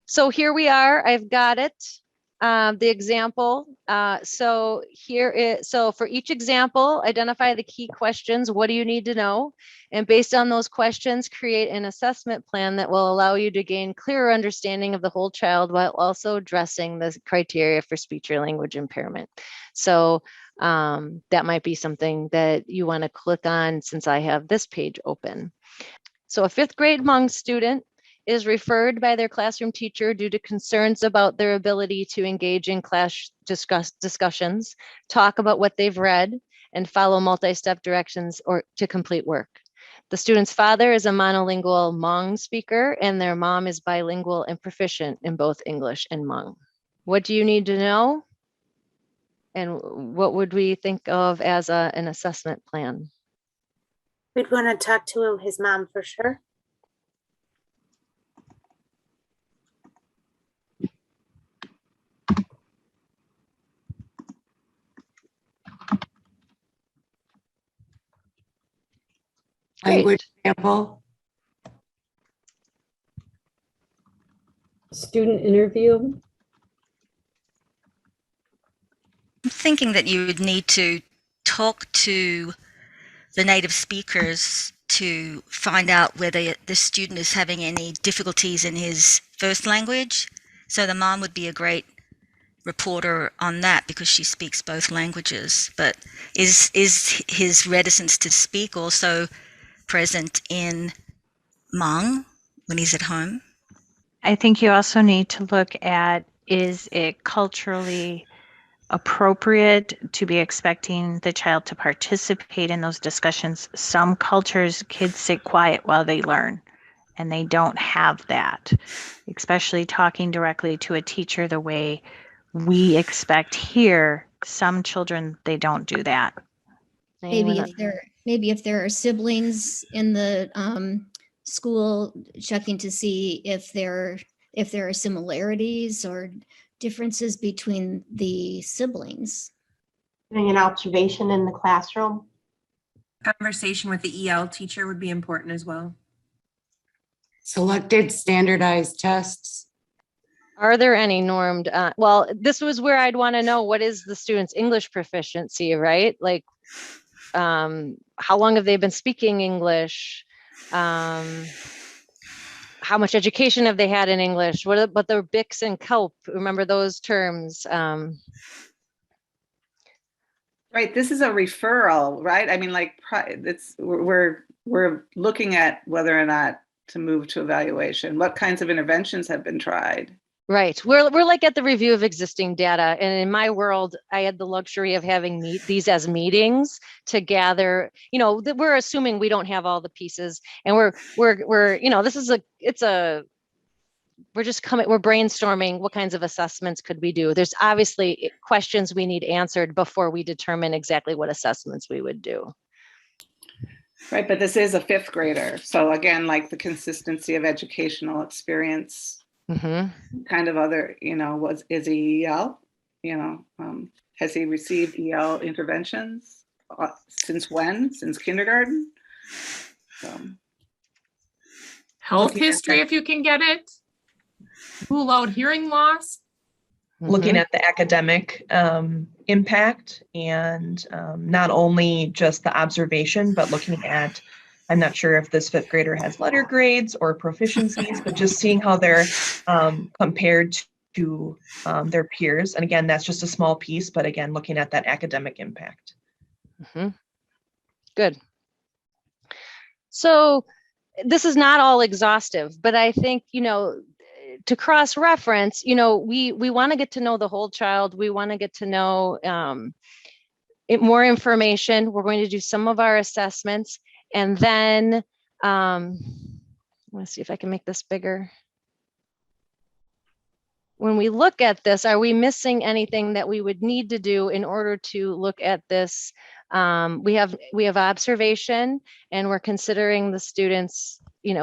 So here we are, I've got it. The example. So for each example, identify the key questions. What do you need to know? And based on those questions, create an assessment plan that will allow you to gain clearer understanding of the whole child while also addressing the criteria for speech or language impairment. So that might be something that you want to click on since I have this page open. So a fifth grade Hmong student is referred by their classroom teacher due to concerns about their ability to engage in class discussions, talk about what they've read, and follow multi-step directions or to complete work. The student's father is a monolingual Hmong speaker, and their mom is bilingual and proficient in both English and Hmong. What do you need to know? And what would we think of as an assessment plan? We'd want to talk to his mom for sure. Language sample. Student interview. I'm thinking that you would need to talk to the native speakers to find out whether the student is having any difficulties in his first language. So the mom would be a great reporter on that because she speaks both languages. But is his reticence to speak also present in Hmong when he's at home? I think you also need to look at, is it culturally appropriate to be expecting the child to participate in those discussions? Some cultures, kids sit quiet while they learn, and they don't have that, especially talking directly to a teacher the way we expect here. Some children, they don't do that. Maybe if there are siblings in the school, checking to see if there are similarities or differences between the siblings. Doing an observation in the classroom. Conversation with the EL teacher would be important as well. Selected standardized tests. Are there any normed? Well, this was where I'd want to know, what is the student's English proficiency, right? Like, how long have they been speaking English? How much education have they had in English? What about their BICS and COPE? Remember those terms? Right. This is a referral, right? I mean, like, we're looking at whether or not to move to evaluation. What kinds of interventions have been tried? Right. We're like at the review of existing data. And in my world, I had the luxury of having these as meetings to gather, that we're assuming we don't have all the pieces. And we're this is we're brainstorming what kinds of assessments could we do. There's obviously questions we need answered before we determine exactly what assessments we would do. Right. But this is a fifth grader. So again, like the consistency of educational experience. Mm-hmm. Kind of other, is he EL? Has he received EL interventions? Since when? Since kindergarten? Health history, if you can get it. Rule out hearing loss. Looking at the academic impact and not only just the observation, but looking at, I'm not sure if this fifth grader has letter grades or proficiencies, but just seeing how they're compared to their peers. And again, that's just a small piece, but again, looking at that academic impact. Mm-hmm. Good. So this is not all exhaustive, but I think, to cross-reference, we want to get to know the whole child. We want to get to know more information. We're going to do some of our assessments. And then, let's see if I can make this bigger. When we look at this, are we missing anything that we would need to do in order to look at this? We have observation, and we're considering the students,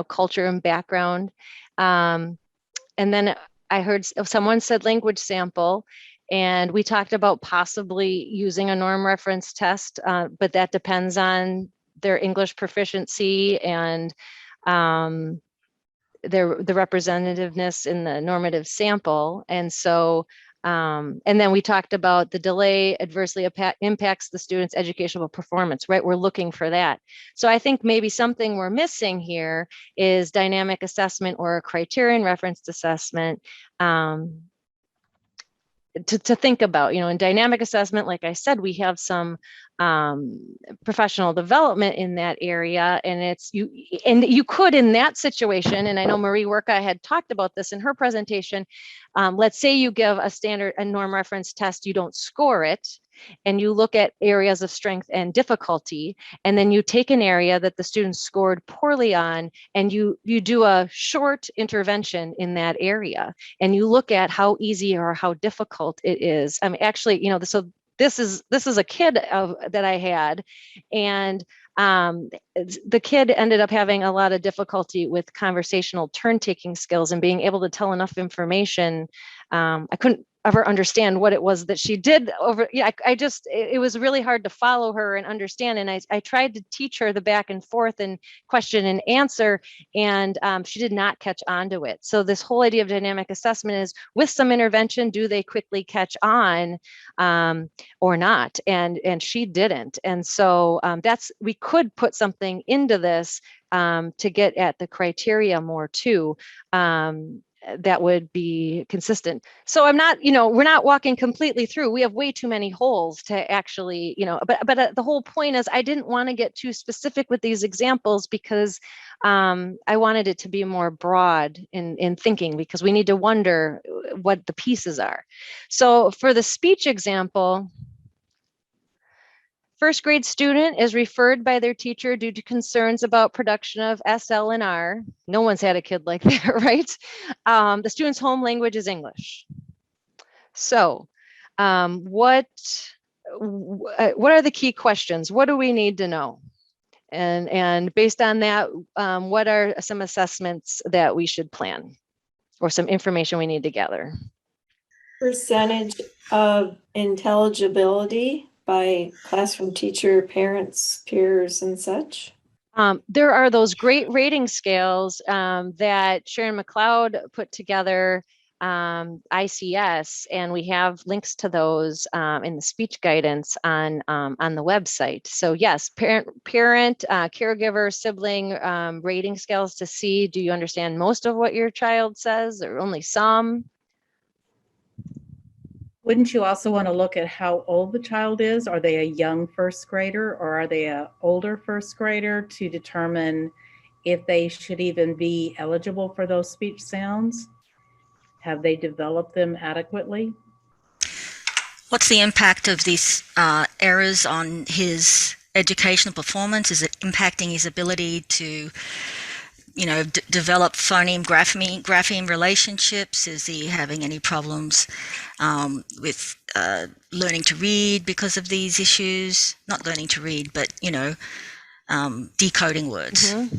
culture and background. And then I heard someone said language sample, and we talked about possibly using a norm reference test, but that depends on their English proficiency and the representativeness in the normative sample. And so, and then we talked about the delay adversely impacts the student's educational performance, right? We're looking for that. So I think maybe something we're missing here is dynamic assessment or a criterion referenced assessment. To think about, in dynamic assessment, like I said, we have some professional development in that area, and you could in that situation, and I know Marie Worka had talked about this in her presentation. Let's say you give a norm reference test, you don't score it, and you look at areas of strength and difficulty, and then you take an area that the students scored poorly on, and you do a short intervention in that area, and you look at how easy or how difficult it is. I mean, actually, so this is a kid that I had, and the kid ended up having a lot of difficulty with conversational turn-taking skills and being able to tell enough information. I couldn't ever understand what it was that she did over. Yeah, it was really hard to follow her and understand. And I tried to teach her the back and forth and question and answer, and she did not catch on to it. So this whole idea of dynamic assessment is, with some intervention, do they quickly catch on or not? And she didn't. And so we could put something into this to get at the criteria more too. That would be consistent. So I'm not, we're not walking completely through. We have way too many holes to actually, but the whole point is I didn't want to get too specific with these examples because I wanted it to be more broad in thinking, because we need to wonder what the pieces are. So for the speech example, first grade student is referred by their teacher due to concerns about production of SL and R. No one's had a kid like that, right? The student's home language is English. So what are the key questions? What do we need to know? And based on that, what are some assessments that we should plan, or some information we need to gather? Percentage of intelligibility by classroom teacher, parents, peers, and such? There are those great rating scales that Sharon McLeod put together, ICS, and we have links to those in the speech guidance on the website. So yes, parent, caregiver, sibling rating scales to see, do you understand most of what your child says, or only some? Wouldn't you also want to look at how old the child is? Are they a young first grader, or are they an older first grader, to determine if they should even be eligible for those speech sounds? Have they developed them adequately? What's the impact of these errors on his educational performance? Is it impacting his ability to develop phoneme grapheme relationships? Is he having any problems with learning to read because of these issues? Not learning to read, but decoding words. Mm-hmm.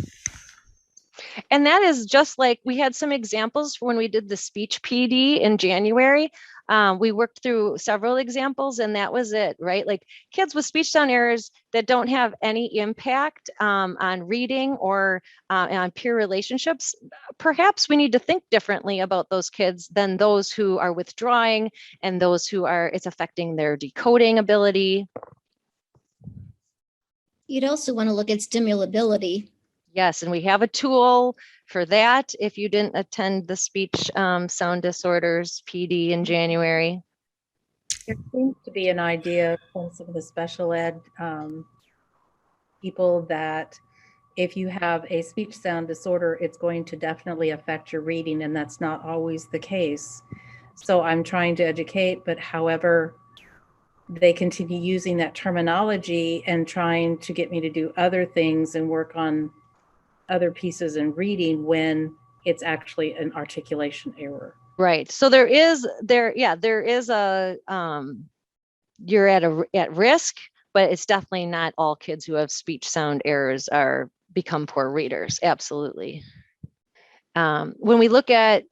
And that is just like, we had some examples when we did the speech PD in January. We worked through several examples, and that was it, right? Like kids with speech sound errors that don't have any impact on reading or on peer relationships. Perhaps we need to think differently about those kids than those who are withdrawing and those who it's affecting their decoding ability. You'd also want to look at stimulability. Yes, and we have a tool for that if you didn't attend the speech sound disorders PD in January. There seems to be an idea from some of the special ed people that if you have a speech sound disorder, it's going to definitely affect your reading, and that's not always the case. So I'm trying to educate, but however, they continue using that terminology and trying to get me to do other things and work on other pieces in reading when it's actually an articulation error. Right. So there is a you're at risk, but it's definitely not all kids who have speech sound errors become poor readers. Absolutely. When we look at,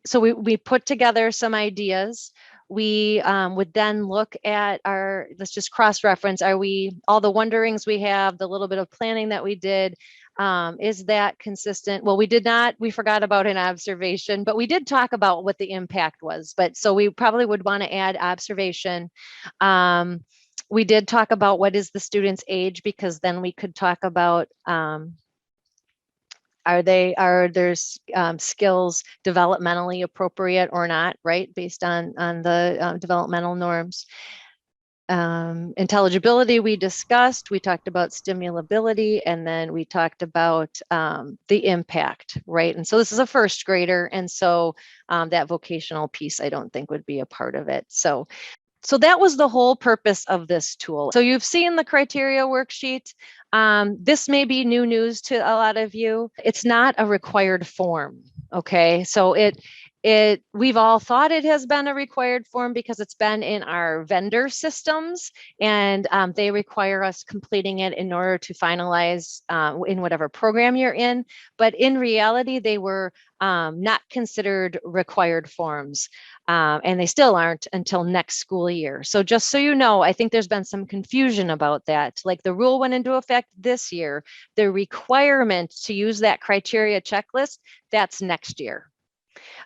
so we put together some ideas. We would then look at let's just cross-reference, all the wonderings we have, the little bit of planning that we did, Is that consistent? Well, we forgot about an observation, but we did talk about what the impact was. But so we probably would want to add observation. We did talk about what is the student's age, because then we could talk about are their skills developmentally appropriate or not, right? Based on the developmental norms. Intelligibility we discussed, we talked about stimulability, and then we talked about the impact, right? And so this is a first grader, and so that vocational piece I don't think would be a part of it. So that was the whole purpose of this tool. So you've seen the criteria worksheet. This may be new news to a lot of you. It's not a required form, okay? So we've all thought it has been a required form because it's been in our vendor systems, and they require us completing it in order to finalize in whatever program you're in. But in reality, they were not considered required forms, and they still aren't until next school year. So just so you know, I think there's been some confusion about that. Like the rule went into effect this year. The requirement to use that criteria checklist, that's next year.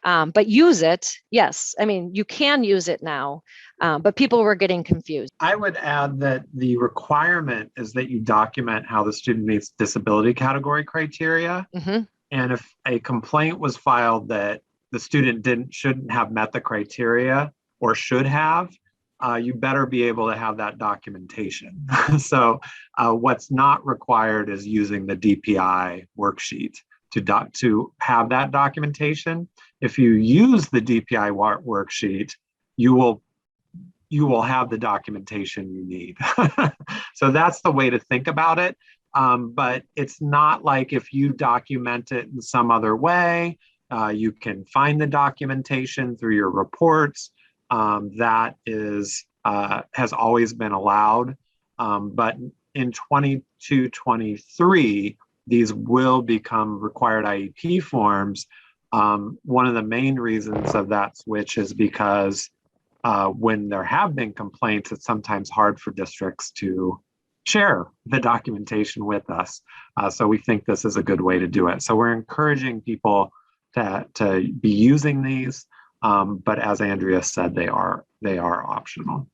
But use it, yes. I mean, you can use it now, but people were getting confused. I would add that the requirement is that you document how the student meets disability category criteria. Mm-hmm. And if a complaint was filed that the student shouldn't have met the criteria or should have, you better be able to have that documentation. So what's not required is using the DPI worksheet to have that documentation. If you use the DPI worksheet, you will have the documentation you need. So that's the way to think about it. But it's not like if you document it in some other way, you can find the documentation through your reports. That has always been allowed. But in 22-23, these will become required IEP forms. One of the main reasons of that switch is because when there have been complaints, it's sometimes hard for districts to share the documentation with us. So we think this is a good way to do it. So we're encouraging people to be using these, but as Andrea said, they are optional.